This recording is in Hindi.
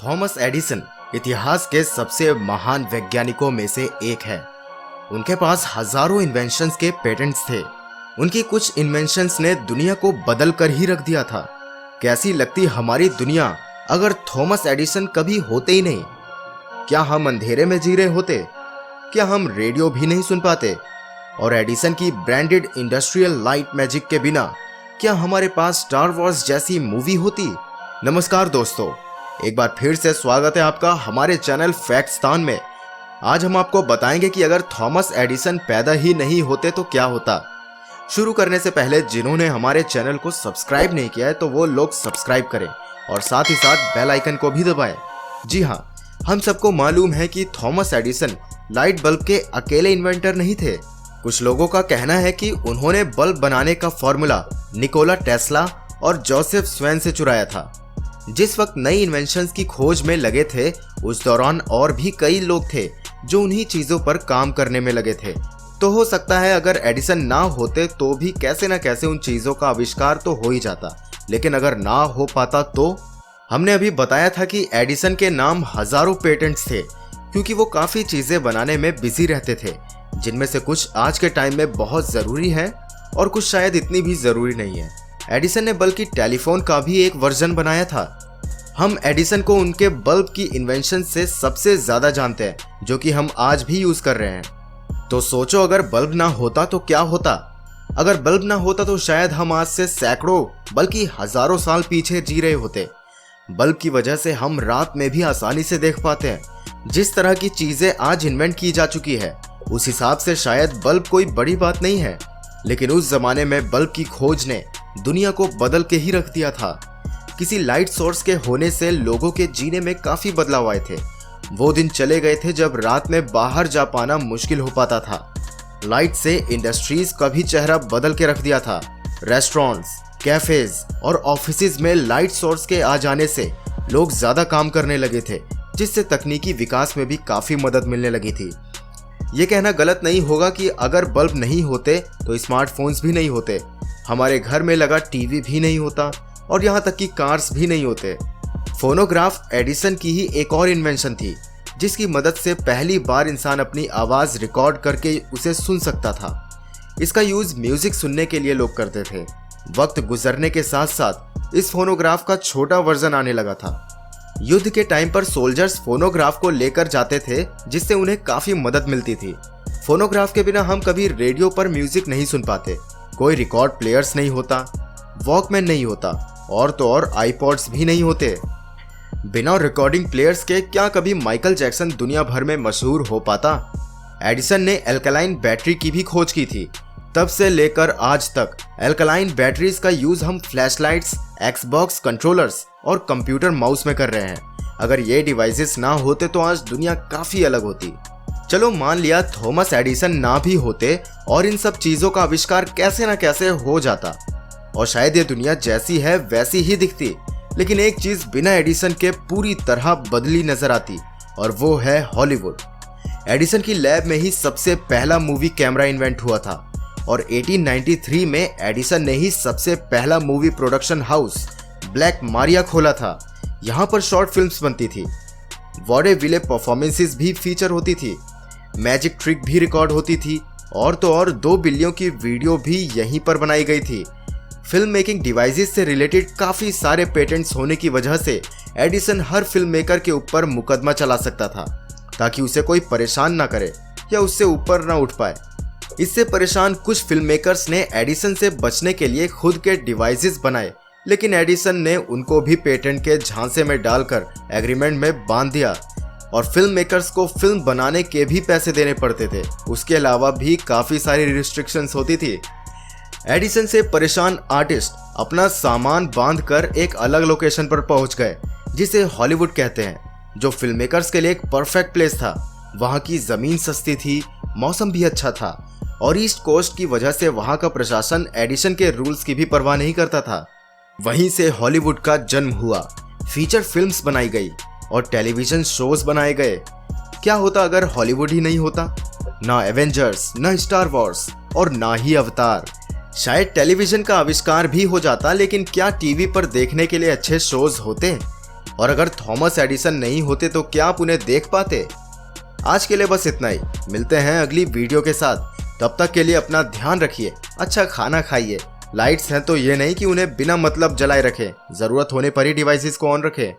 थॉमस एडिसन इतिहास के सबसे महान वैज्ञानिकों में से एक है। उनके पास हजारों इन्वेंशंस के पेटेंट्स थे। उनकी कुछ इन्वेंशंस ने दुनिया को बदल कर ही रख दिया था। कैसी लगती हमारी दुनिया अगर थॉमस एडिसन कभी होते ही नहीं। क्या हम अंधेरे में जी रहे होते? क्या हम रेडियो भी नहीं सुन पाते? और एडिसन की ब्रांडेड इंडस्ट्रियल लाइट मैजिक के बिना क्या हमारे पास स्टार वॉर्स जैसी मूवी होती? नमस्कार दोस्तों, एक बार फिर से स्वागत है आपका हमारे चैनल फैक्ट्सतान में। आज हम आपको बताएंगे कि अगर थॉमस एडिसन पैदा ही नहीं होते तो क्या होता। शुरू करने से पहले जिन्होंने हमारे चैनल को सब्सक्राइब नहीं किया है तो वो लोग सब्सक्राइब करें और साथ ही साथ बेल आइकन को भी दबाएं। जी हाँ, हम सबको मालूम है कि थॉमस एडिसन लाइट बल्ब के अकेले इन्वेंटर नहीं थे। कुछ लोगों का कहना है कि उन्होंने बल्ब बनाने का फॉर्मूला निकोला टेस्ला और जोसेफ स्वेन से चुराया था। जिस वक्त नई इन्वेंशंस की खोज में लगे थे उस दौरान और भी कई लोग थे जो उन्हीं चीजों पर काम करने में लगे थे। तो हो सकता है अगर एडिसन ना होते तो भी कैसे न कैसे उन चीजों का आविष्कार तो हो ही जाता, लेकिन अगर ना हो पाता तो। हमने अभी बताया था कि एडिसन के नाम हजारों पेटेंट्स थे क्योंकि वो काफी चीजें बनाने में बिजी रहते थे, जिनमें से कुछ आज के टाइम में बहुत जरूरी है और कुछ शायद इतनी भी जरूरी नहीं है। एडिसन ने बल्कि टेलीफोन का भी एक वर्जन बनाया था। हम एडिसन को उनके बल्ब की इन्वेंशन से सबसे ज्यादा जानते हैं, जो कि हम आज भी यूज कर रहे हैं। तो सोचो अगर बल्ब ना होता तो क्या होता। अगर बल्ब ना होता तो शायद हम आज से सैकड़ों बल्कि हजारों साल पीछे जी रहे होते। बल्ब की वजह से हम रात में भी आसानी से देख पाते हैं। जिस तरह की चीजें आज इन्वेंट की जा चुकी है उस हिसाब से शायद बल्ब कोई बड़ी बात नहीं है, लेकिन उस जमाने में बल्ब की खोज ने दुनिया को बदल के ही रख दिया था। किसी लाइट सोर्स के होने से लोगों के जीने में काफी बदलाव आए थे। वो दिन चले गए थे जब रात में बाहर जा पाना मुश्किल हो पाता था। लाइट से इंडस्ट्रीज का भी चेहरा बदल के रख दिया था। रेस्टोरेंट्स, कैफेज और ऑफिसेज में लाइट सोर्स के आ जाने से लोग ज्यादा काम करने लगे थे, जिससे तकनीकी विकास में भी काफी मदद मिलने लगी थी। ये कहना गलत नहीं होगा कि अगर बल्ब नहीं होते तो स्मार्टफोन्स भी नहीं होते, हमारे घर में लगा टीवी भी नहीं होता और यहाँ तक कि कार्स भी नहीं होते। फोनोग्राफ एडिसन की ही एक और इन्वेंशन थी, जिसकी मदद से पहली बार इंसान अपनी आवाज रिकॉर्ड करके उसे सुन सकता था। इसका यूज म्यूजिक सुनने के लिए लोग करते थे। वक्त गुजरने के साथ साथ इस फोनोग्राफ का छोटा वर्जन आने लगा था। युद्ध के टाइम पर सोल्जर्स फोनोग्राफ को लेकर जाते थे, जिससे उन्हें काफी मदद मिलती थी। फोनोग्राफ के बिना हम कभी रेडियो पर म्यूजिक नहीं सुन पाते। कोई रिकॉर्ड प्लेयर्स नहीं होता, वॉकमैन नहीं होता और तो और आईपॉड्स भी नहीं होते। बिना रिकॉर्डिंग प्लेयर्स के क्या कभी माइकल जैक्सन दुनिया भर में मशहूर हो पाता? एडिसन ने एल्कलाइन बैटरी की भी खोज की थी। तब से लेकर आज तक एल्कलाइन बैटरीज का यूज हम फ्लैशलाइट्स, एक्सबॉक्स कंट्रोलर्स और कंप्यूटर माउस में कर रहे हैं। अगर ये डिवाइसेस ना होते तो आज दुनिया काफी अलग होती। चलो मान लिया थॉमस एडिसन ना भी होते और इन सब चीजों का आविष्कार कैसे ना कैसे हो जाता और शायद ये दुनिया जैसी है वैसी ही दिखती, लेकिन एक चीज बिना एडिसन के पूरी तरह बदली नजर आती और वो है हॉलीवुड। एडिसन की लैब में ही सबसे पहला मूवी कैमरा इन्वेंट हुआ था और 1893 में एडिसन ने ही सबसे पहला movie production house black Maria खोला था। यहाँ पर शॉर्ट फिल्म्स बनती थी, वॉडेविले परफॉर्मेंसेस भी फीचर होती थी, मैजिक ट्रिक भी रिकॉर्ड होती थी और तो और 2 बिल्लियों की वीडियो भी यहीं पर बनाई गई थी। फिल्म मेकिंग डिवाइसेस से रिलेटेड काफी सारे पेटेंट्स होने की वजह से एडिसन हर फिल्म मेकर के ऊपर मुकदमा चला सकता था ताकि उसे कोई परेशान ना करे या उससे ऊपर ना उठ पाए। इससे परेशान कुछ फिल्म मेकर्स ने एडिसन से बचने के लिए खुद के डिवाइसेस बनाए, लेकिन एडिसन ने उनको भी पेटेंट के झांसे में डालकर एग्रीमेंट में बांध दिया और फिल्म मेकर्स को फिल्म बनाने के भी पैसे देने पड़ते थे। उसके अलावा भी काफी सारी रिस्ट्रिक्शंस होती थी। एडिसन से परेशान आर्टिस्ट अपना सामान बांधकर एक अलग लोकेशन पर पहुंच गए, जिसे हॉलीवुड कहते हैं, जो फिल्म मेकर्स के लिए एक परफेक्ट प्लेस था। वहां की जमीन सस्ती थी, मौसम भी अच्छा था और ईस्ट कोस्ट की वजह से वहां का प्रशासन एडिसन के रूल्स की भी परवाह नहीं करता था। वहीं से हॉलीवुड का जन्म हुआ, फीचर फिल्म्स बनाई गई और टेलीविजन शोज बनाए गए। क्या होता अगर हॉलीवुड ही नहीं होता? ना एवेंजर्स, ना स्टार वॉर्स और ना ही अवतार। शायद टेलीविजन का आविष्कार भी हो जाता, लेकिन क्या टीवी पर देखने के लिए अच्छे शोज होते? और अगर थॉमस एडिसन नहीं होते तो क्या आप उन्हें देख पाते। आज के लिए बस इतना ही, मिलते हैं अगली वीडियो के साथ। तब तक के लिए अपना ध्यान रखिए, अच्छा खाना खाइए। लाइट्स हैं तो ये नहीं कि उन्हें बिना मतलब जलाए रखें, जरूरत होने पर ही डिवाइसेस को ऑन रखें।